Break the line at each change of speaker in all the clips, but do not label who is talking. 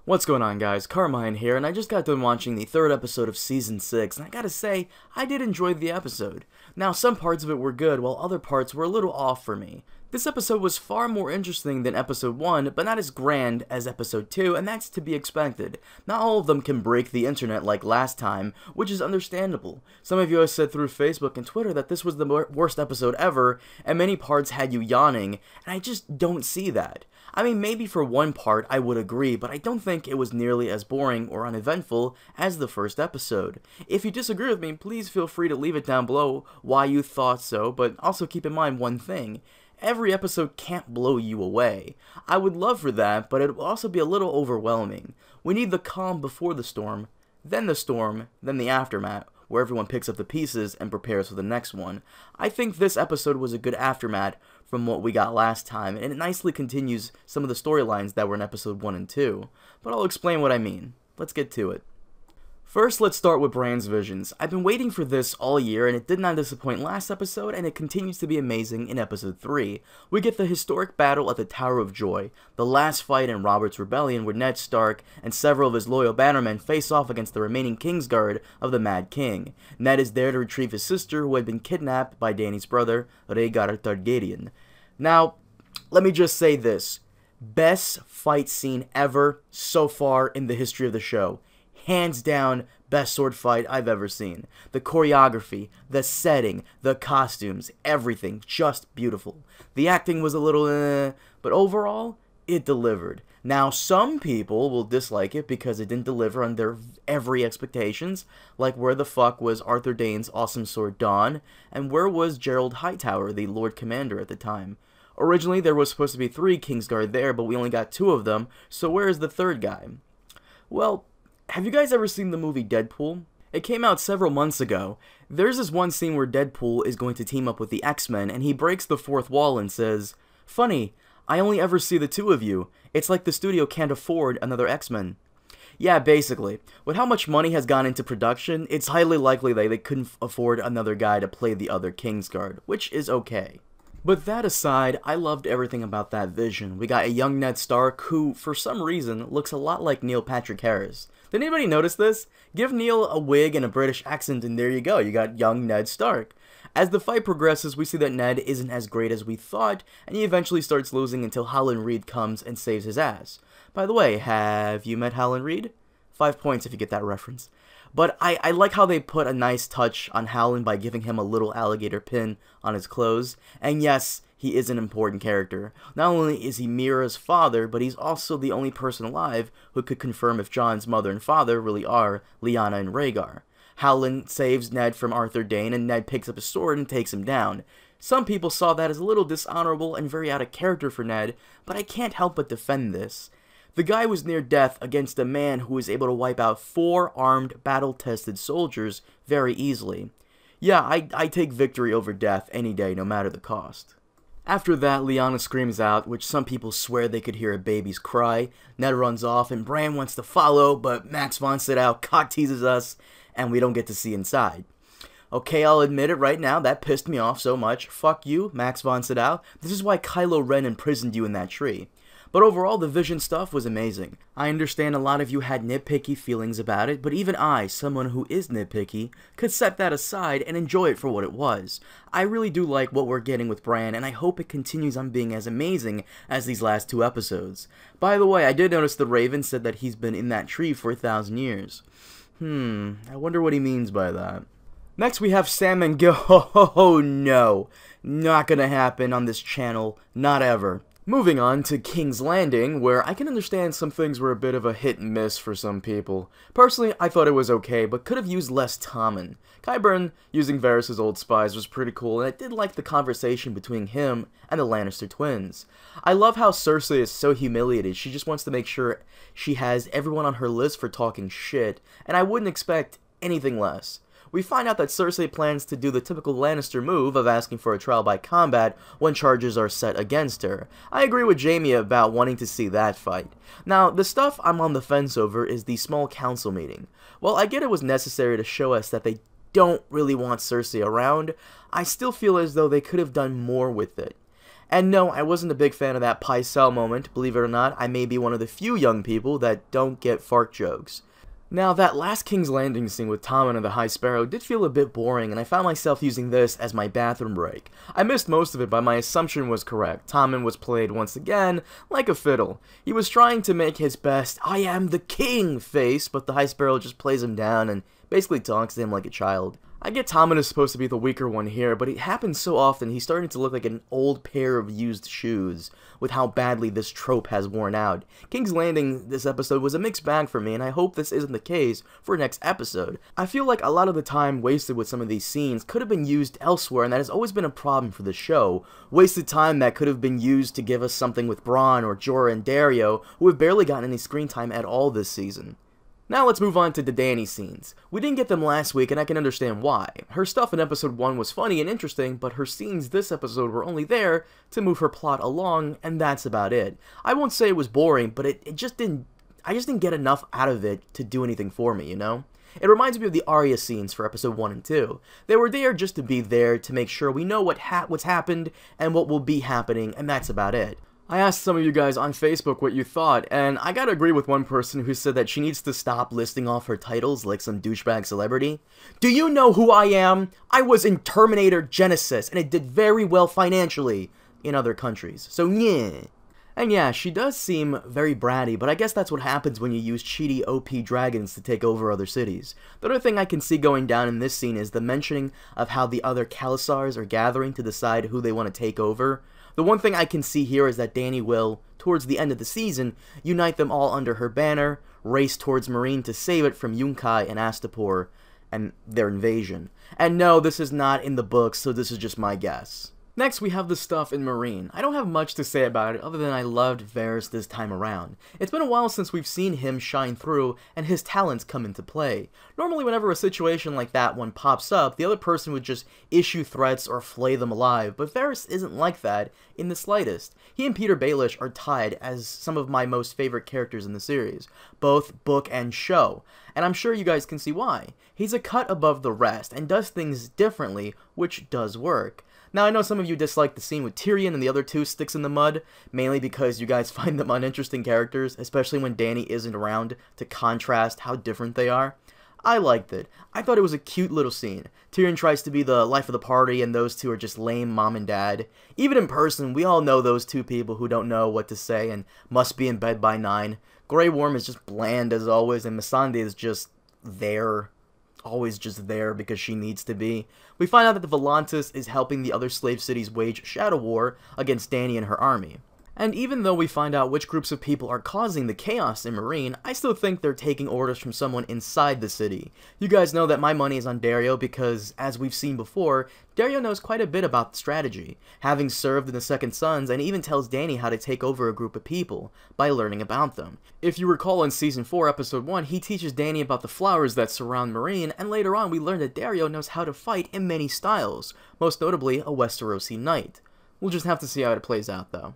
What's going on, guys? Carmine here, and I just got done watching the third episode of Season 6, and I gotta say, I did enjoy the episode. Now, some parts of it were good, while other parts were a little off for me. This episode was far more interesting than Episode 1, but not as grand as Episode 2, and that's to be expected. Not all of them can break the internet like last time, which is understandable. Some of you have said through Facebook and Twitter that this was the worst episode ever, and many parts had you yawning, and I just don't see that. I mean, maybe for one part I would agree, but I don't think it was nearly as boring or uneventful as the first episode. If you disagree with me, please feel free to leave it down below why you thought so, but also keep in mind one thing. Every episode can't blow you away. I would love for that, but it will also be a little overwhelming. We need the calm before the storm, then the aftermath, where everyone picks up the pieces and prepares for the next one. I think this episode was a good aftermath from what we got last time, and it nicely continues some of the storylines that were in episode 1 and 2. But I'll explain what I mean. Let's get to it. First, let's start with Bran's visions. I've been waiting for this all year, and it did not disappoint last episode, and it continues to be amazing in episode 3. We get the historic battle at the Tower of Joy, the last fight in Robert's Rebellion where Ned Stark and several of his loyal bannermen face off against the remaining Kingsguard of the Mad King. Ned is there to retrieve his sister, who had been kidnapped by Dany's brother, Rhaegar Targaryen. Now, let me just say this. Best fight scene ever so far in the history of the show. Hands down, best sword fight I've ever seen. The choreography, the setting, the costumes, everything, just beautiful. The acting was a little but overall, it delivered. Now, some people will dislike it because it didn't deliver on their every expectations, like where the fuck was Arthur Dayne's awesome sword Dawn, and where was Gerald Hightower, the Lord Commander at the time. Originally, there was supposed to be 3 Kingsguard there, but we only got 2 of them, so where is the 3rd guy? Well, have you guys ever seen the movie Deadpool? It came out several months ago. There's this one scene where Deadpool is going to team up with the X-Men, and he breaks the 4th wall and says, "Funny, I only ever see the 2 of you. It's like the studio can't afford another X-Men." Yeah, basically. With how much money has gone into production, it's highly likely that they couldn't afford another guy to play the other Kingsguard, which is okay. But that aside, I loved everything about that vision. We got a young Ned Stark who, for some reason, looks a lot like Neil Patrick Harris. Did anybody notice this? Give Neil a wig and a British accent and there you go, you got young Ned Stark. As the fight progresses, we see that Ned isn't as great as we thought, and he eventually starts losing until Howland Reed comes and saves his ass. By the way, have you met Howland Reed? 5 points if you get that reference. But I like how they put a nice touch on Howland by giving him a little alligator pin on his clothes. And yes, he is an important character. Not only is he Mira's father, but he's also the only person alive who could confirm if Jon's mother and father really are Lyanna and Rhaegar. Howland saves Ned from Arthur Dayne, and Ned picks up his sword and takes him down. Some people saw that as a little dishonorable and very out of character for Ned, but I can't help but defend this. The guy was near death against a man who was able to wipe out 4 armed, battle-tested soldiers very easily. Yeah, I take victory over death any day, no matter the cost. After that, Lyanna screams out, which some people swear they could hear a baby's cry. Ned runs off, and Bran wants to follow, but Max von Sydow cock-teases us, and we don't get to see inside. Okay, I'll admit it right now, that pissed me off so much. Fuck you, Max von Sydow. This is why Kylo Ren imprisoned you in that tree. But overall, the vision stuff was amazing. I understand a lot of you had nitpicky feelings about it, but even I, someone who is nitpicky, could set that aside and enjoy it for what it was. I really do like what we're getting with Bran, and I hope it continues on being as amazing as these last 2 episodes. By the way, I did notice the Raven said that he's been in that tree for 1,000 years. I wonder what he means by that. Next we have Sam and Gil. Oh no, not gonna happen on this channel, not ever. Moving on to King's Landing, where I can understand some things were a bit of a hit and miss for some people. Personally, I thought it was okay, but could have used less Tommen. Qyburn using Varys' old spies was pretty cool, and I did like the conversation between him and the Lannister twins. I love how Cersei is so humiliated, she just wants to make sure she has everyone on her list for talking shit, and I wouldn't expect anything less. We find out that Cersei plans to do the typical Lannister move of asking for a trial by combat when charges are set against her. I agree with Jaime about wanting to see that fight. Now, the stuff I'm on the fence over is the small council meeting. While I get it was necessary to show us that they don't really want Cersei around, I still feel as though they could have done more with it. And no, I wasn't a big fan of that Pycelle moment. Believe it or not, I may be one of the few young people that don't get fart jokes. Now, that last King's Landing scene with Tommen and the High Sparrow did feel a bit boring, and I found myself using this as my bathroom break. I missed most of it, but my assumption was correct. Tommen was played once again like a fiddle. He was trying to make his best "I am the king" face, but the High Sparrow just plays him down and basically talks to him like a child. I get Tommen is supposed to be the weaker one here, but it happens so often he's starting to look like an old pair of used shoes with how badly this trope has worn out. King's Landing this episode was a mixed bag for me, and I hope this isn't the case for next episode. I feel like a lot of the time wasted with some of these scenes could have been used elsewhere, and that has always been a problem for the show. Wasted time that could have been used to give us something with Bran or Jorah and Daario, who have barely gotten any screen time at all this season. Now let's move on to the Dany scenes. We didn't get them last week, and I can understand why. Her stuff in episode 1 was funny and interesting, but her scenes this episode were only there to move her plot along, and that's about it. I won't say it was boring, but I just didn't get enough out of it to do anything for me, you know? It reminds me of the Arya scenes for episode 1 and 2. They were there just to be there to make sure we know what's happened and what will be happening, and that's about it. I asked some of you guys on Facebook what you thought, and I gotta agree with one person who said that she needs to stop listing off her titles like some douchebag celebrity. Do you know who I am? I was in Terminator Genesis, and it did very well financially in other countries, so yeah. And yeah, she does seem very bratty, but I guess that's what happens when you use cheaty OP dragons to take over other cities. The other thing I can see going down in this scene is the mentioning of how the other Khalasars are gathering to decide who they want to take over. The one thing I can see here is that Dany will, towards the end of the season, unite them all under her banner, race towards Meereen to save it from Yunkai and Astapor and their invasion. And no, this is not in the books, so this is just my guess. Next, we have the stuff in Meereen. I don't have much to say about it other than I loved Varys this time around. It's been a while since we've seen him shine through and his talents come into play. Normally, whenever a situation like that one pops up, the other person would just issue threats or flay them alive, but Varys isn't like that in the slightest. He and Peter Baelish are tied as some of my most favorite characters in the series, both book and show, and I'm sure you guys can see why. He's a cut above the rest and does things differently, which does work. Now, I know some of you dislike the scene with Tyrion and the other two sticks in the mud, mainly because you guys find them uninteresting characters, especially when Dany isn't around to contrast how different they are. I liked it. I thought it was a cute little scene. Tyrion tries to be the life of the party, and those two are just lame mom and dad. Even in person, we all know those two people who don't know what to say and must be in bed by 9. Grey Worm is just bland as always, and Melisandre is just there. Always just there because she needs to be. We find out that the Volantis is helping the other slave cities wage shadow war against Dany and her army. And even though we find out which groups of people are causing the chaos in Meereen, I still think they're taking orders from someone inside the city. You guys know that my money is on Daario because, as we've seen before, Daario knows quite a bit about strategy, having served in the Second Sons, and even tells Dany how to take over a group of people by learning about them. If you recall in Season 4, Episode 1, he teaches Dany about the flowers that surround Meereen, and later on we learn that Daario knows how to fight in many styles, most notably a Westerosi knight. We'll just have to see how it plays out, though.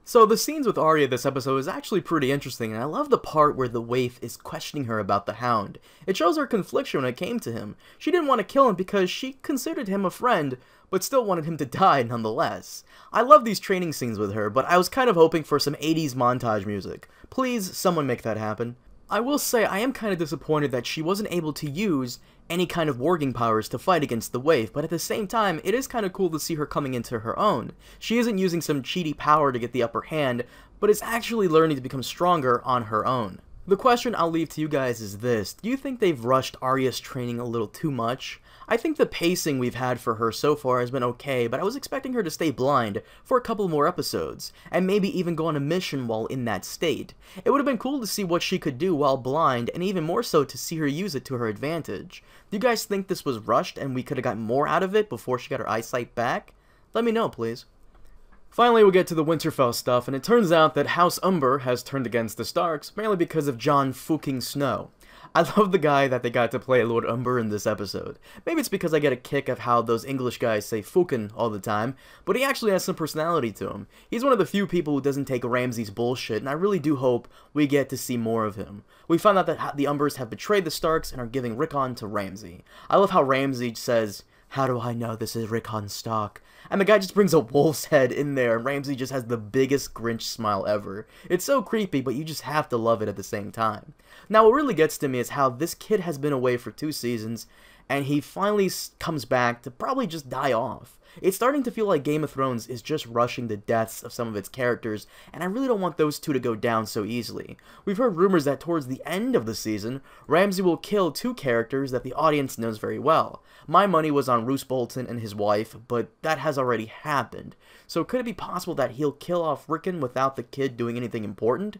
So the scenes with Arya this episode is actually pretty interesting, and I love the part where the waif is questioning her about the Hound. It shows her confliction when it came to him. She didn't want to kill him because she considered him a friend, but still wanted him to die nonetheless. I love these training scenes with her, but I was kind of hoping for some 80s montage music. Please, someone make that happen. I will say I am kind of disappointed that she wasn't able to use any kind of warging powers to fight against the waif, but at the same time, it is kind of cool to see her coming into her own. She isn't using some cheaty power to get the upper hand, but is actually learning to become stronger on her own. The question I'll leave to you guys is this: do you think they've rushed Arya's training a little too much? I think the pacing we've had for her so far has been okay, but I was expecting her to stay blind for a couple more episodes, and maybe even go on a mission while in that state. It would have been cool to see what she could do while blind, and even more so to see her use it to her advantage. Do you guys think this was rushed and we could have gotten more out of it before she got her eyesight back? Let me know, please. Finally, we get to the Winterfell stuff, and it turns out that House Umber has turned against the Starks, mainly because of Jon fucking Snow. I love the guy that they got to play Lord Umber in this episode. Maybe it's because I get a kick of how those English guys say fucking all the time, but he actually has some personality to him. He's one of the few people who doesn't take Ramsay's bullshit, and I really do hope we get to see more of him. We found out that the Umbers have betrayed the Starks and are giving Rickon to Ramsay. I love how Ramsay says how do I know this is Rickon Stark? And the guy just brings a wolf's head in there, and Ramsay just has the biggest Grinch smile ever. It's so creepy, but you just have to love it at the same time. Now, what really gets to me is how this kid has been away for 2 seasons, and he finally comes back to probably just die off. It's starting to feel like Game of Thrones is just rushing the deaths of some of its characters, and I really don't want those 2 to go down so easily. We've heard rumors that towards the end of the season, Ramsay will kill 2 characters that the audience knows very well. My money was on Roose Bolton and his wife, but that has already happened. So could it be possible that he'll kill off Rickon without the kid doing anything important?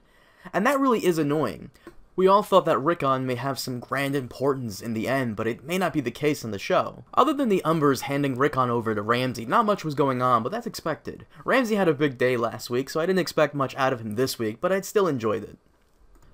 And that really is annoying. We all thought that Rickon may have some grand importance in the end, but it may not be the case in the show. Other than the Umbers handing Rickon over to Ramsay, not much was going on, but that's expected. Ramsay had a big day last week, so I didn't expect much out of him this week, but I'd still enjoyed it.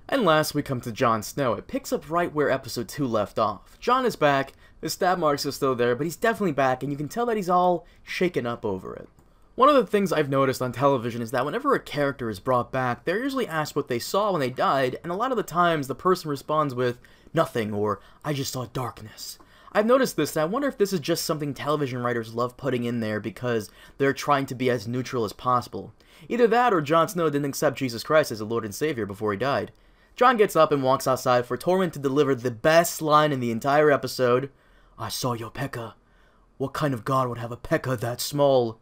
And last we come to Jon Snow. It picks up right where episode 2 left off. Jon is back, his stab marks are still there, but he's definitely back, and you can tell that he's all shaken up over it. One of the things I've noticed on television is that whenever a character is brought back, they're usually asked what they saw when they died, and a lot of the times the person responds with, nothing, or I just saw darkness. I've noticed this, and I wonder if this is just something television writers love putting in there because they're trying to be as neutral as possible. Either that, or Jon Snow didn't accept Jesus Christ as a Lord and Savior before he died. Jon gets up and walks outside for Tormund to deliver the best line in the entire episode. I saw your pecker. What kind of god would have a pecker that small?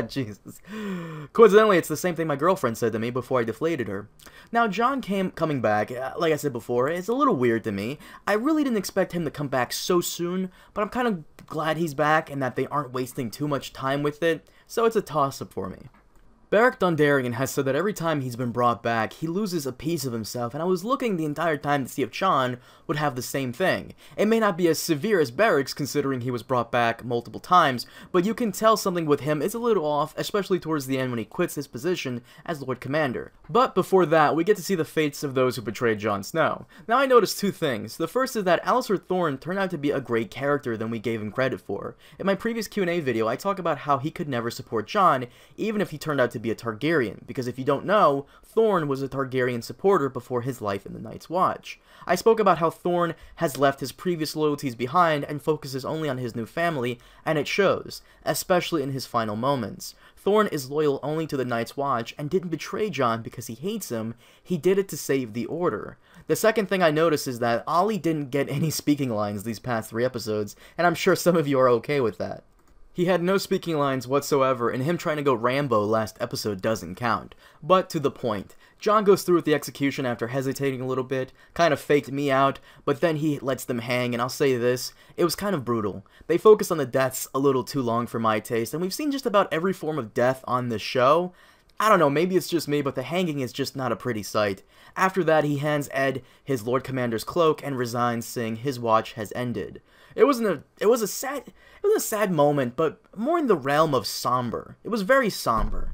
Jesus. Coincidentally, it's the same thing my girlfriend said to me before I deflated her. Now, Jon coming back, like I said before, it's a little weird to me. I really didn't expect him to come back so soon, but I'm kind of glad he's back and that they aren't wasting too much time with it, so it's a toss-up for me. Beric Dondarrion has said that every time he's been brought back, he loses a piece of himself, and I was looking the entire time to see if Jon would have the same thing. It may not be as severe as Beric's, considering he was brought back multiple times, but you can tell something with him is a little off, especially towards the end when he quits his position as Lord Commander. But before that, we get to see the fates of those who betrayed Jon Snow. Now I noticed 2 things. The first is that Alliser Thorne turned out to be a great character than we gave him credit for. In my previous Q&A video, I talk about how he could never support Jon, even if he turned out to be a Targaryen, because if you don't know, Thorne was a Targaryen supporter before his life in the Night's Watch. I spoke about how Thorne has left his previous loyalties behind and focuses only on his new family, and it shows, especially in his final moments. Thorne is loyal only to the Night's Watch and didn't betray Jon because he hates him, he did it to save the Order. The second thing I noticed is that Olly didn't get any speaking lines these past 3 episodes, and I'm sure some of you are okay with that. He had no speaking lines whatsoever, and him trying to go Rambo last episode doesn't count. But to the point, Jon goes through with the execution after hesitating a little bit, kind of faked me out, but then he lets them hang, and I'll say this, it was kind of brutal. They focused on the deaths a little too long for my taste, and we've seen just about every form of death on this show. I don't know, maybe it's just me, but the hanging is just not a pretty sight. After that, he hands Ed his Lord Commander's cloak and resigns, saying his watch has ended. It was a sad moment, but more in the realm of somber. It was very somber.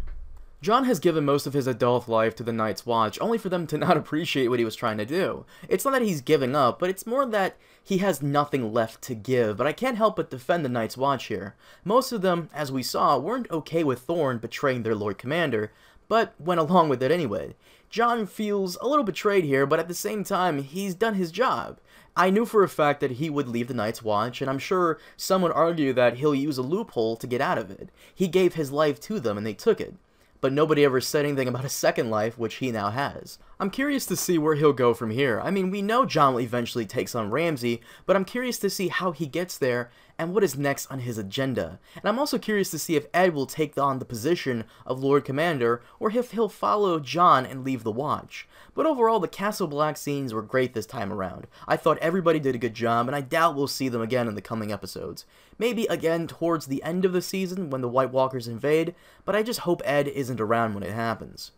Jon has given most of his adult life to the Night's Watch, only for them to not appreciate what he was trying to do. It's not that he's giving up, but it's more that he has nothing left to give, but I can't help but defend the Night's Watch here. Most of them, as we saw, weren't okay with Thorne betraying their Lord Commander, but went along with it anyway. Jon feels a little betrayed here, but at the same time, he's done his job. I knew for a fact that he would leave the Night's Watch, and I'm sure some would argue that he'll use a loophole to get out of it. He gave his life to them, and they took it. But nobody ever said anything about a second life, which he now has. I'm curious to see where he'll go from here. I mean, we know Jon will eventually take on Ramsay, but I'm curious to see how he gets there and what is next on his agenda. And I'm also curious to see if Ed will take on the position of Lord Commander, or if he'll follow Jon and leave the Watch. But overall, the Castle Black scenes were great this time around. I thought everybody did a good job, and I doubt we'll see them again in the coming episodes. Maybe again towards the end of the season when the White Walkers invade, but I just hope Ed isn't around when it happens.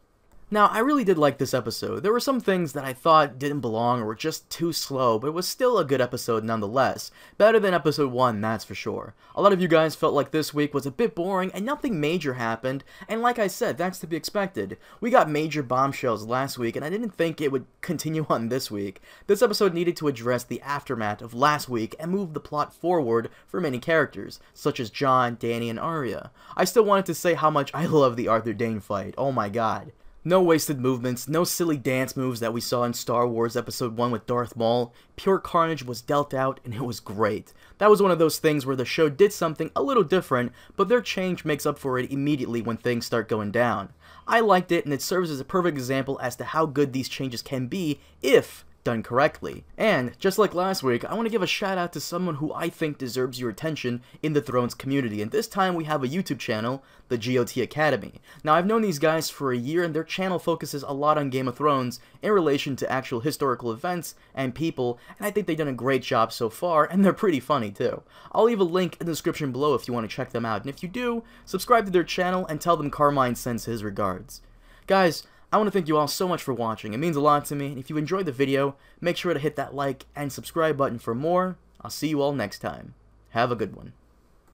Now, I really did like this episode. There were some things that I thought didn't belong or were just too slow, but it was still a good episode nonetheless. Better than episode 1, that's for sure. A lot of you guys felt like this week was a bit boring and nothing major happened, and like I said, that's to be expected. We got major bombshells last week, and I didn't think it would continue on this week. This episode needed to address the aftermath of last week and move the plot forward for many characters, such as Jon, Dany, and Arya. I still wanted to say how much I love the Arthur Dayne fight. Oh my god. No wasted movements, no silly dance moves that we saw in Star Wars Episode 1 with Darth Maul. Pure carnage was dealt out, and it was great. That was one of those things where the show did something a little different, but their change makes up for it immediately when things start going down. I liked it, and it serves as a perfect example as to how good these changes can be if done correctly. And, just like last week, I want to give a shout out to someone who I think deserves your attention in the Thrones community, and this time we have a YouTube channel, the GOT Academy. Now, I've known these guys for a year, and their channel focuses a lot on Game of Thrones in relation to actual historical events and people, and I think they've done a great job so far, and they're pretty funny too. I'll leave a link in the description below if you want to check them out, and if you do, subscribe to their channel and tell them Carmine sends his regards. Guys, I want to thank you all so much for watching. It means a lot to me, and if you enjoyed the video, make sure to hit that like and subscribe button for more. I'll see you all next time. Have a good one.